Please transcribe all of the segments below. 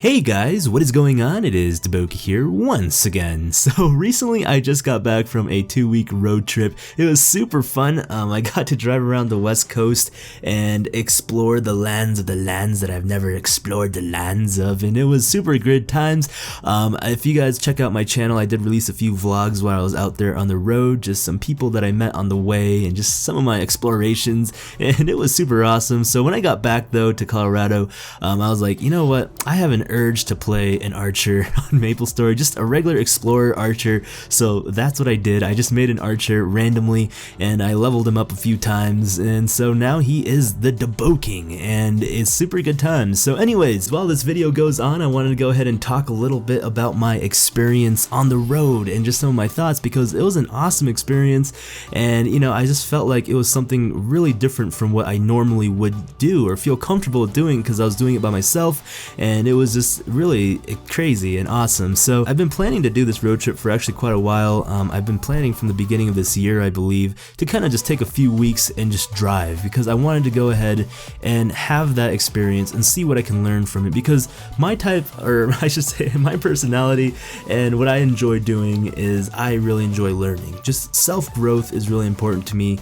Hey guys, what is going on? It is DaBoki here once again. So recently I just got back from a 2-week road trip. It was super fun. I got to drive around the West Coast and explore the lands of the lands that I've never explored the lands of, and it was super good times. If you guys check out my channel, I did release a few vlogs while I was out there on the road, just some people that I met on the way and just some of my explorations, and it was super awesome. So when I got back though to Colorado, I was like, you know what, I have an urge to play an archer on MapleStory, just a regular explorer archer. So that's what I did. I just made an archer randomly and I leveled him up a few times, and so now he is the DaBoking and it's super good times. So anyways, while this video goes on, I wanted to go ahead and talk a little bit about my experience on the road and just some of my thoughts, because it was an awesome experience, and you know, I just felt like it was something really different from what I normally would do or feel comfortable doing, because I was doing it by myself and it was just really crazy and awesome. So I've been planning to do this road trip for actually quite a while. I've been planning from the beginning of this year, I believe, to kind of just take a few weeks and just drive, because I wanted to go ahead and have that experience and see what I can learn from it, because my type, or I should say my personality and what I enjoy doing is I really enjoy learning. Just self-growth is really important to me,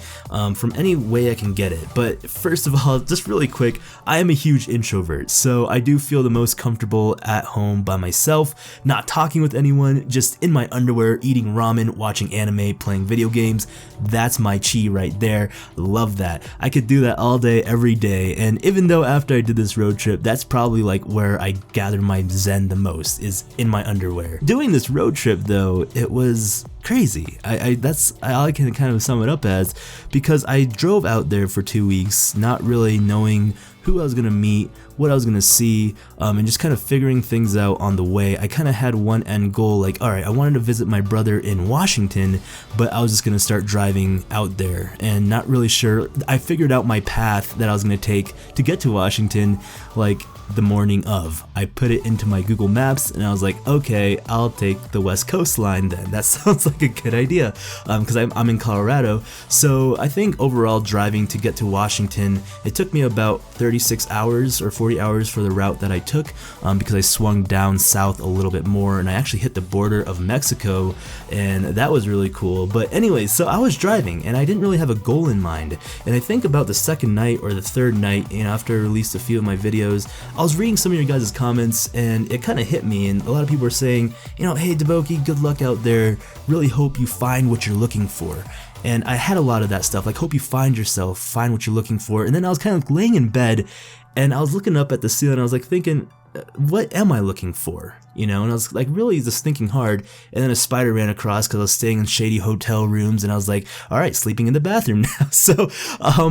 from any way I can get it. But first of all, just really quick, I am a huge introvert, so I do feel the most comfortable at home by myself, not talking with anyone, just in my underwear, eating ramen, watching anime, playing video games. That's my chi right there. Love that. I could do that all day, every day, and even though after I did this road trip, that's probably like where I gather my zen the most, is in my underwear. Doing this road trip though, it was crazy. That's all I can kind of sum it up as, because I drove out there for 2 weeks not really knowing who I was gonna meet, what I was gonna see, and just kind of figuring things out on the way. I kind of had one end goal, like, alright, I wanted to visit my brother in Washington, but I was just gonna start driving out there and not really sure. I figured out my path that I was gonna take to get to Washington like the morning of. I put it into my Google Maps and I was like, okay, I'll take the West Coast line then. That sounds like a good idea, because I'm in Colorado. So I think overall driving to get to Washington, it took me about 36 hours or 40 hours for the route that I took, because I swung down south a little bit more and I actually hit the border of Mexico, and that was really cool. But anyways, so I was driving and I didn't really have a goal in mind, and I think about the second night or the third night, you know, after I released a few of my videos, I was reading some of your guys' comments and it kind of hit me, and a lot of people were saying, you know, hey DaBoki, good luck out there, really hope you find what you're looking for. And I had a lot of that stuff, like hope you find yourself, find what you're looking for. And then I was kind of laying in bed and I was looking up at the ceiling and I was like thinking, what am I looking for? You know, and I was like really just thinking hard, and then a spider ran across because I was staying in shady hotel rooms, and I was like, all right, sleeping in the bathroom now. So,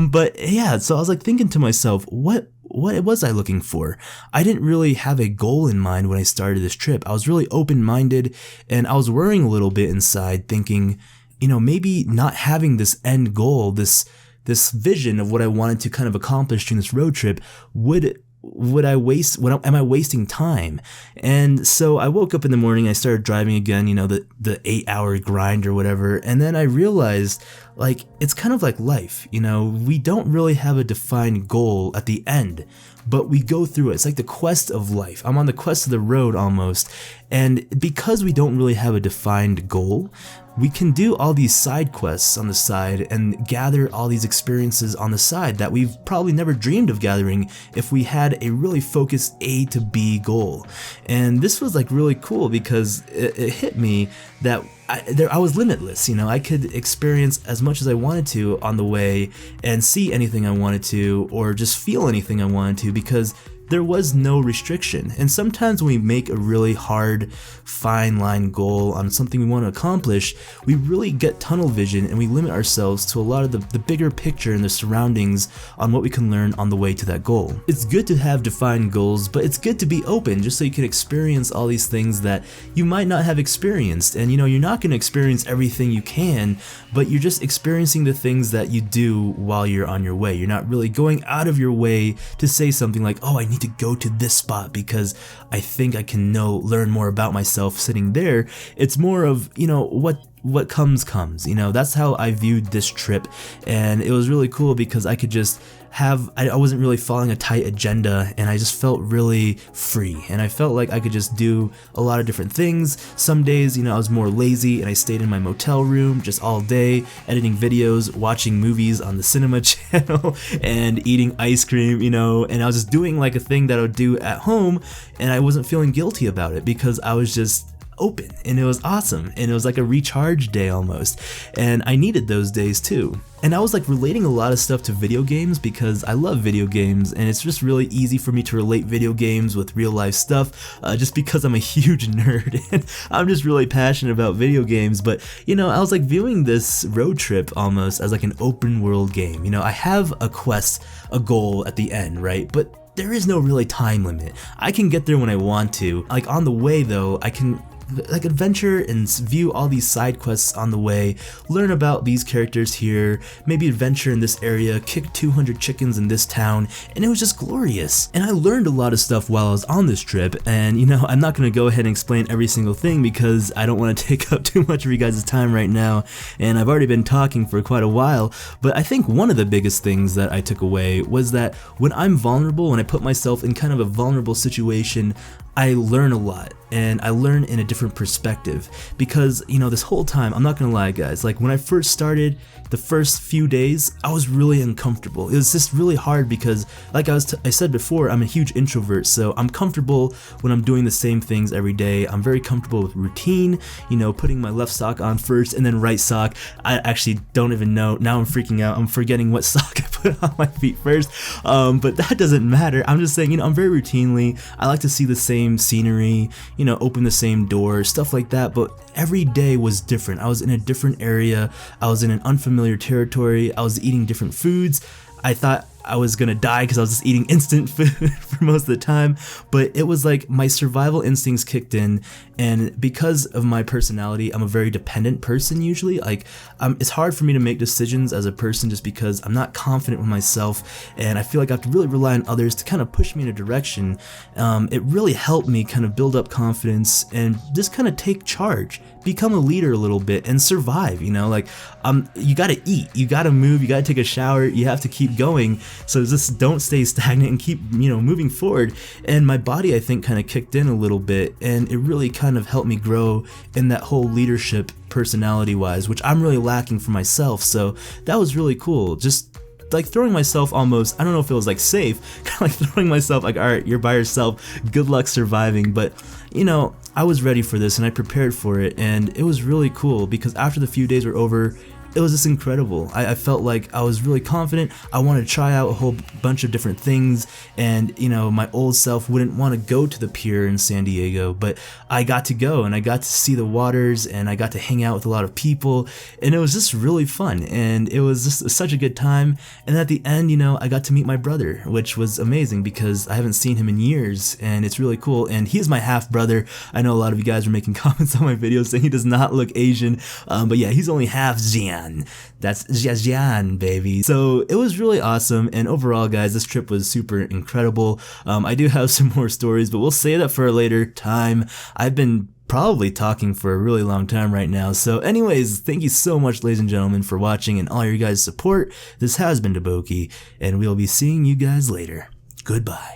but yeah, so I was like thinking to myself, what was I looking for? I didn't really have a goal in mind when I started this trip. I was really open-minded, and I was worrying a little bit inside, thinking, you know, maybe not having this end goal, this vision of what I wanted to kind of accomplish during this road trip, am I wasting time? And so I woke up in the morning, I started driving again, you know, the 8-hour grind or whatever, and then I realized, like, it's kind of like life, you know, we don't really have a defined goal at the end, but we go through it. It's like the quest of life. I'm on the quest of the road almost, and because we don't really have a defined goal, we can do all these side quests on the side and gather all these experiences on the side that we've probably never dreamed of gathering if we had a really focused A to B goal. And this was like really cool, because it hit me that I was limitless, you know, I could experience as much as I wanted to on the way and see anything I wanted to, or just feel anything I wanted to, because there was no restriction. And sometimes when we make a really hard, fine line goal on something we want to accomplish, we really get tunnel vision and we limit ourselves to a lot of the bigger picture and the surroundings on what we can learn on the way to that goal. It's good to have defined goals, but it's good to be open just so you can experience all these things that you might not have experienced. And you know, you're not going to experience everything you can, but you're just experiencing the things that you do while you're on your way. You're not really going out of your way to say something like, oh, I need to go to this spot because I think I can learn more about myself sitting there. It's more of, you know, what what comes comes, you know. That's how I viewed this trip, and it was really cool because I could just I wasn't really following a tight agenda, and I just felt really free, and I felt like I could just do a lot of different things. Some days, you know, I was more lazy and I stayed in my motel room just all day, editing videos, watching movies on the cinema channel, and eating ice cream, you know, and I was just doing like a thing that I would do at home, and I wasn't feeling guilty about it because I was just open, and it was awesome, and it was like a recharge day almost, and I needed those days too. And I was like relating a lot of stuff to video games because I love video games, and it's just really easy for me to relate video games with real life stuff, just because I'm a huge nerd and I'm just really passionate about video games. But you know, I was like viewing this road trip almost as like an open world game. You know, I have a quest, a goal at the end, right? But there is no really time limit. I can get there when I want to. Like on the way though, I can like adventure and view all these side quests on the way, learn about these characters here, maybe adventure in this area, kick 200 chickens in this town, and it was just glorious. And I learned a lot of stuff while I was on this trip, and you know, I'm not gonna go ahead and explain every single thing because I don't want to take up too much of you guys' time right now, and I've already been talking for quite a while. But I think one of the biggest things that I took away was that when I'm vulnerable, when I put myself in kind of a vulnerable situation, I learn a lot, and I learn in a different perspective because, you know, this whole time, I'm not gonna lie guys, like when I first started, the first few days, I was really uncomfortable. It was just really hard because, like I said before, I'm a huge introvert, so I'm comfortable when I'm doing the same things every day. I'm very comfortable with routine, you know, putting my left sock on first and then right sock. I actually don't even know, now I'm freaking out, I'm forgetting what sock I put on my feet first, but that doesn't matter. I'm just saying, you know, I'm very routinely, I like to see the same scenery, you know, open the same door, stuff like that, but every day was different. I was in a different area, I was in an unfamiliar territory, I was eating different foods. I thought I was gonna die because I was just eating instant food for most of the time, but it was like my survival instincts kicked in, and because of my personality, I'm a very dependent person usually. Like, it's hard for me to make decisions as a person just because I'm not confident with myself, and I feel like I have to really rely on others to kind of push me in a direction. It really helped me kind of build up confidence and just kind of take charge, become a leader a little bit, and survive, you know, like, you gotta eat, you gotta move, you gotta take a shower, you have to keep going, so just don't stay stagnant and keep, you know, moving forward. And my body, I think, kind of kicked in a little bit, and it really kind of helped me grow in that whole leadership personality wise, which I'm really lacking for myself, so that was really cool. Just like throwing myself almost, I don't know if it was like safe, kind of like throwing myself like, alright, you're by yourself, good luck surviving, but you know, I was ready for this and I prepared for it, and it was really cool because after the few days were over, it was just incredible. I felt like I was really confident. I wanted to try out a whole bunch of different things, and you know, my old self wouldn't want to go to the pier in San Diego, but I got to go and I got to see the waters and I got to hang out with a lot of people, and it was just really fun, and it was just such a good time. And at the end, you know, I got to meet my brother, which was amazing because I haven't seen him in years, and it's really cool. And he's my half brother. I know a lot of you guys were making comments on my videos saying he does not look Asian, but yeah, he's only half Xian. That's Jian, baby. So it was really awesome, and overall guys, this trip was super incredible. I do have some more stories, but we'll save that for a later time. I've been probably talking for a really long time right now. So anyways, thank you so much, ladies and gentlemen, for watching and all your guys' support. This has been DaBoki, and we'll be seeing you guys later. Goodbye.